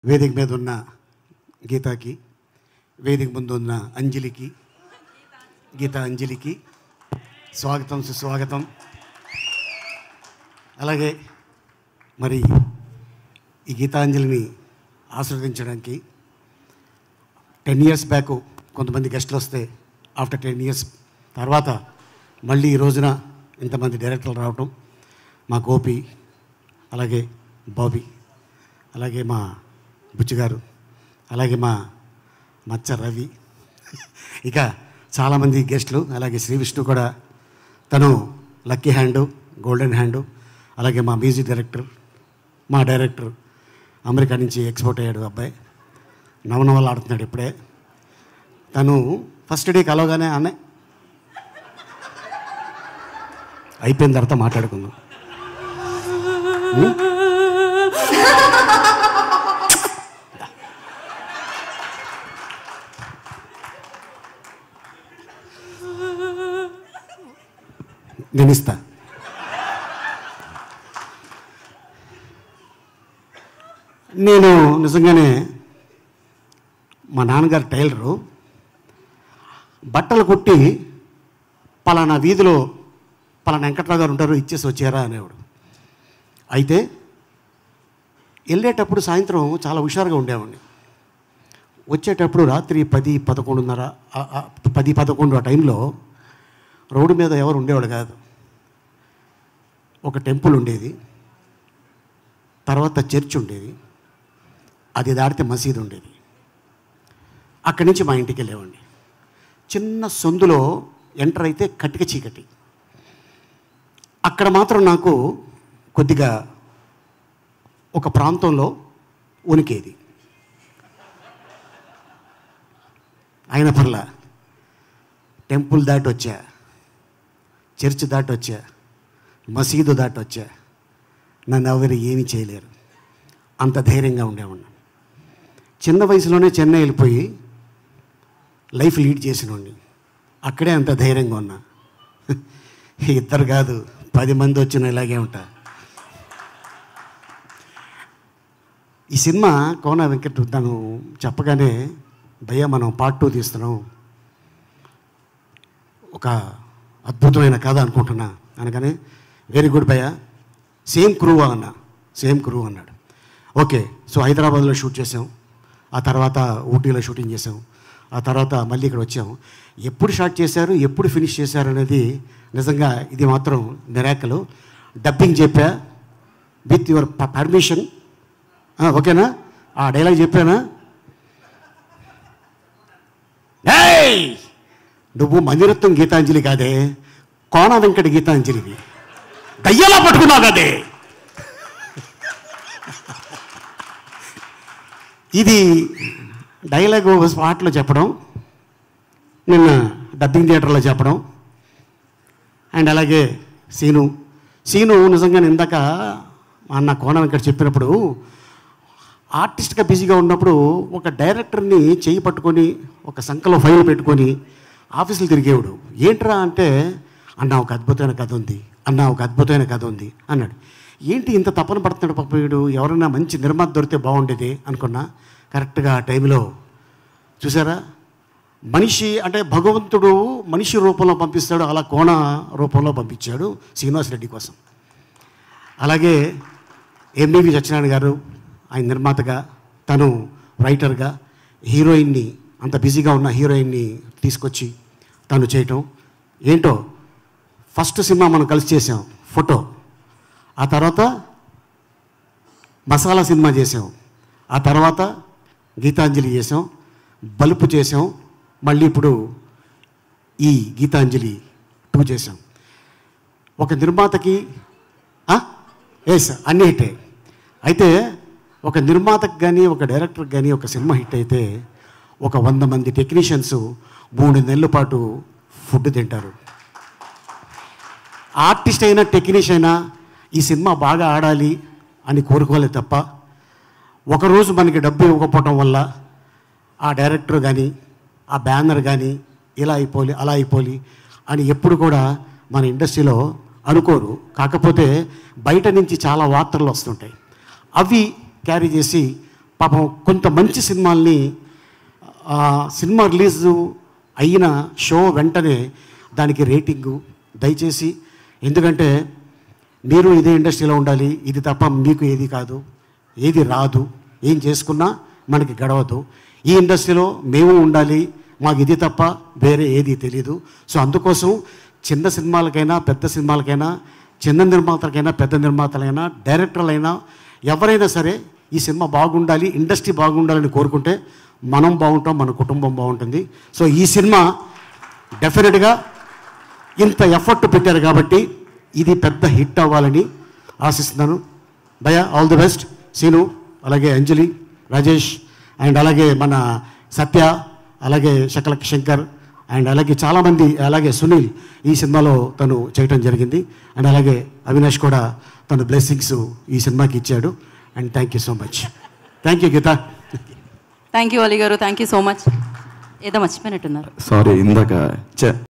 వేదిక మీద ఉన్న గీతాకి, వేదిక ముందు ఉన్న అంజలికి, గీతా అంజలికి స్వాగతం, సుస్వాగతం. అలాగే మరి ఈ గీతాంజలిని ఆశీర్వదించడానికి 10 years బ్యాక్ కొంతమంది గెస్టులు వస్తే ఆఫ్టర్ 10 years తర్వాత మళ్ళీ ఈ రోజున ఇంతమంది డైరెక్టర్లు రావటం, మా గోపి, అలాగే బాబీ, అలాగే మా బుచ్చిగారు, అలాగే మా మచ్చ రవి, ఇక చాలామంది గెస్టులు, అలాగే శ్రీ విష్ణు కూడా, తను లక్కీ హ్యాండు, గోల్డెన్ హ్యాండు, అలాగే మా మ్యూజిక్ డైరెక్టర్, మా డైరెక్టర్ అమెరికా నుంచి ఎక్స్పోర్ట్ అయ్యాడు అబ్బాయి, నవనవలు ఆడుతున్నాడు ఇప్పుడే. తను ఫస్ట్ డే కలవగానే అన్నయ్య అయిపోయిన తర్వాత మాట్లాడుకుందాం. నేను ఇస్తా. నేను నిజంగానే మా నాన్నగారు టైలరు, బట్టలు కుట్టి పలానా వీధిలో పలానా వెంకట్రావు గారు ఉంటారు, ఇచ్చేసి వచ్చారా అనేవాడు. అయితే వెళ్ళేటప్పుడు సాయంత్రం చాలా హుషారుగా ఉండేవాడిని. వచ్చేటప్పుడు రాత్రి 10-11:30 10-11 ఆ టైంలో రోడ్డు మీద ఎవరు ఉండేవాడు కాదు. ఒక టెంపుల్ ఉండేది, తర్వాత చర్చ్ ఉండేది, అది దాటితే మసీదు ఉండేది. అక్కడి నుంచి మా ఇంటికి వెళ్ళేవాడిని. చిన్న సందులో ఎంటర్ అయితే కటిక చీకటి. అక్కడ మాత్రం నాకు కొద్దిగా ఒక ప్రాంతంలో ఉనికేది. అయిన పర్లా టెంపుల్ దాటి వచ్చా, చర్చ్ దాటి వచ్చా, మసీదు దాటి వచ్చా, నన్ను ఎవరు ఏమీ చేయలేరు, అంత ధైర్యంగా ఉండేవాడిని. చిన్న వయసులోనే చెన్నై వెళ్ళిపోయి లైఫ్ లీడ్ చేసినోడిని, అక్కడే అంత ధైర్యంగా ఉన్నా. ఇద్దరు కాదు 10 మంది వచ్చిన ఇలాగే ఉంటా. ఈ సినిమా కోన వెంకట్ తను చెప్పగానే, భయ్యా మనం పార్ట్ 2 తీస్తున్నాం, ఒక అద్భుతమైన కథ అనుకుంటున్నా అనగానే, వెరీ గుడ్ భయ్యా, సేమ్ క్రూ అన్నా. సేమ్ క్రూ అన్నాడు. ఓకే, సో హైదరాబాద్లో షూట్ చేసాం, ఆ తర్వాత ఊటీలో షూటింగ్ చేసాం, ఆ తర్వాత మళ్ళీ ఇక్కడ వచ్చాం. ఎప్పుడు స్టార్ట్ చేశారు, ఎప్పుడు ఫినిష్ చేశారు అనేది నిజంగా ఇది మాత్రం మిరాకిల్. డబ్బింగ్ చెప్పా విత్ యువర్ పర్మిషన్, ఓకేనా? ఆ డైలాగ్ చెప్పానా? ఏయ్, నువ్వు మణిరత్నం గీతాంజలి కాదే, కోన వెంకట గీతాంజలివి, దయ్యలా పట్టుకున్నావు కదే. ఇది డైలాగ్ స్పాట్లో చెప్పడం, నిన్న డబ్బింగ్ థియేటర్లో చెప్పడం, అండ్ అలాగే సీను నిజంగా ఇందాక అన్న కోన వెంకట చెప్పినప్పుడు, ఆర్టిస్ట్గా బిజీగా ఉన్నప్పుడు ఒక డైరెక్టర్ని చేయి పట్టుకొని ఒక సంఖలో ఫైల్ పెట్టుకొని ఆఫీసులు తిరిగేవాడు. ఏంట్రా అంటే, అన్న ఒక అద్భుతమైన కథ ఉంది, అన్న ఒక అద్భుతమైన కథ ఉంది అన్నాడు. ఏంటి ఇంత తపన పడుతున్నాడు పాప వీడు, ఎవరైనా మంచి నిర్మాత దొరికితే బాగుండేది అనుకున్నా. కరెక్ట్గా ఆ టైంలో చూసారా, మనిషి అంటే భగవంతుడు మనిషి రూపంలో పంపిస్తాడు, అలా కోన రూపంలో పంపించాడు శ్రీనివాస్ రెడ్డి కోసం. అలాగే ఎంబీవి సత్యనారాయణ గారు, ఆయన నిర్మాతగా, తను రైటర్గా, హీరోయిన్ని, అంత బిజీగా ఉన్న హీరోయిన్ని తీసుకొచ్చి తను చేయటం. ఏంటో ఫస్ట్ సినిమా మనం కలిసి చేసాం ఫోటో, ఆ తర్వాత మసాలా సినిమా చేసాం, ఆ తర్వాత గీతాంజలి చేసాం, బలుపు చేసాం, మళ్ళీ ఇప్పుడు ఈ గీతాంజలి 2 చేసాం. ఒక నిర్మాతకి ఎస్ అన్నీ హిట్టే. అయితే ఒక నిర్మాతకు కానీ ఒక డైరెక్టర్కి కానీ ఒక సినిమా హిట్ అయితే ఒక 100 మంది టెక్నీషియన్స్ 3 నెలల పాటు ఫుడ్ తింటారు. ఆర్టిస్ట్ అయినా టెక్నీషియన్ అయినా ఈ సినిమా బాగా ఆడాలి అని కోరుకోవాలి తప్ప, ఒకరోజు మనకి డబ్బు ఇవ్వకపోవటం వల్ల ఆ డైరెక్టర్ కానీ ఆ బ్యానర్ కానీ ఇలా అయిపోలి అలా అయిపోలి అని ఎప్పుడు కూడా మన ఇండస్ట్రీలో అనుకోరు. కాకపోతే బయట నుంచి చాలా వార్తలు వస్తుంటాయి, అవి క్యారీ చేసి పాపం కొంత మంచి సినిమాల్ని సినిమా రిలీజ్ అయిన షో వెంటనే దానికి రేటింగు దయచేసి, ఎందుకంటే మీరు ఇదే ఇండస్ట్రీలో ఉండాలి, ఇది తప్ప మీకు ఏది కాదు, ఏది రాదు, ఏం చేసుకున్నా మనకి గడవదు. ఈ ఇండస్ట్రీలో మేము ఉండాలి, మాకు ఇది తప్ప వేరే ఏది తెలీదు. సో అందుకోసం చిన్న సినిమాలకైనా పెద్ద సినిమాలకైనా, చిన్న నిర్మాతలకైనా పెద్ద నిర్మాతలైనా, డైరెక్టర్లైనా, ఎవరైనా సరే ఈ సినిమా బాగుండాలి, ఇండస్ట్రీ బాగుండాలని కోరుకుంటే మనం బాగుంటాం, మన కుటుంబం బాగుంటుంది. సో ఈ సినిమా డెఫినెట్గా ఇంత ఎఫర్ట్ పెట్టారు కాబట్టి ఇది పెద్ద హిట్ అవ్వాలని ఆశిస్తున్నాను. భయ్యా, ఆల్ ది బెస్ట్. సీను, అలాగే అంజలి, రాజేష్, అండ్ అలాగే మన సత్య, అలాగే శకలక్ శంకర్, అండ్ అలాగే చాలామంది, అలాగే సునీల్ ఈ సినిమాలో తను చేయటం జరిగింది. అండ్ అలాగే అవినాష్ కూడా తన బ్లెస్సింగ్స్ ఈ సినిమాకి ఇచ్చాడు. And thank you so much. Thank you Geetha. Thank you Ali garu, thank you so much. ఏదో మర్చిపోయినట్టున్నారు. సారీ, ఇందాక